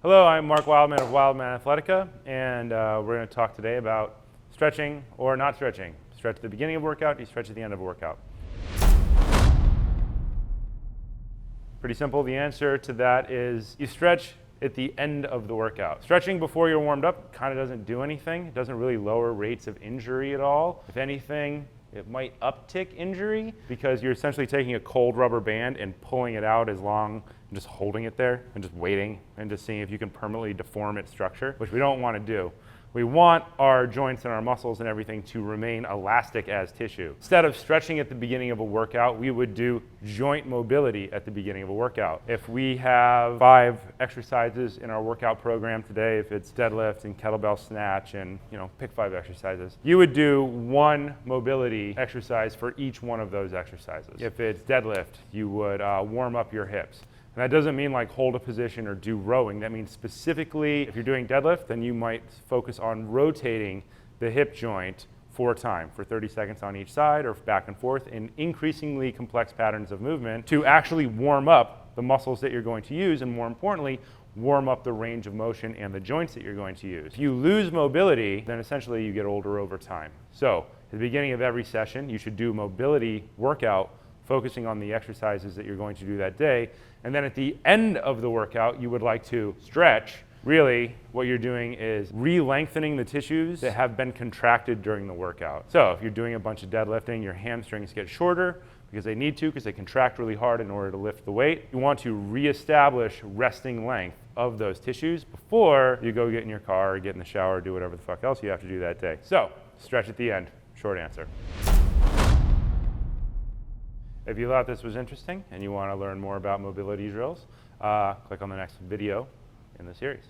Hello, I'm Mark Wildman of Wildman Athletica, and we're going to talk today about stretching or not stretching. Stretch at the beginning of a workout, you stretch at the end of a workout. Pretty simple. The answer to that is you stretch at the end of the workout. Stretching before you're warmed up kind of doesn't do anything. It doesn't really lower rates of injury at all. If anything, it might uptick injury because you're essentially taking a cold rubber band and pulling it out as long and just holding it there and just waiting and just seeing if you can permanently deform its structure, which we don't want to do. We want our joints and our muscles and everything to remain elastic as tissue. Instead of stretching at the beginning of a workout, we would do joint mobility at the beginning of a workout. If we have 5 exercises in our workout program today, if it's deadlift and kettlebell snatch and pick 5 exercises, you would do 1 mobility exercise for each one of those exercises. If it's deadlift, you would warm up your hips. And that doesn't mean like hold a position or do rowing. That means specifically if you're doing deadlift, then you might focus on rotating the hip joint for time, for 30 seconds on each side or back and forth in increasingly complex patterns of movement to actually warm up the muscles that you're going to use and more importantly, warm up the range of motion and the joints that you're going to use. If you lose mobility, then essentially you get older over time. So at the beginning of every session, you should do a mobility workout focusing on the exercises that you're going to do that day. And then at the end of the workout, you would like to stretch. Really, what you're doing is re-lengthening the tissues that have been contracted during the workout. So if you're doing a bunch of deadlifting, your hamstrings get shorter because they need to, because they contract really hard in order to lift the weight. You want to re-establish resting length of those tissues before you go get in your car or get in the shower or do whatever the fuck else you have to do that day. So stretch at the end, short answer. If you thought this was interesting and you want to learn more about mobility drills, click on the next video in the series.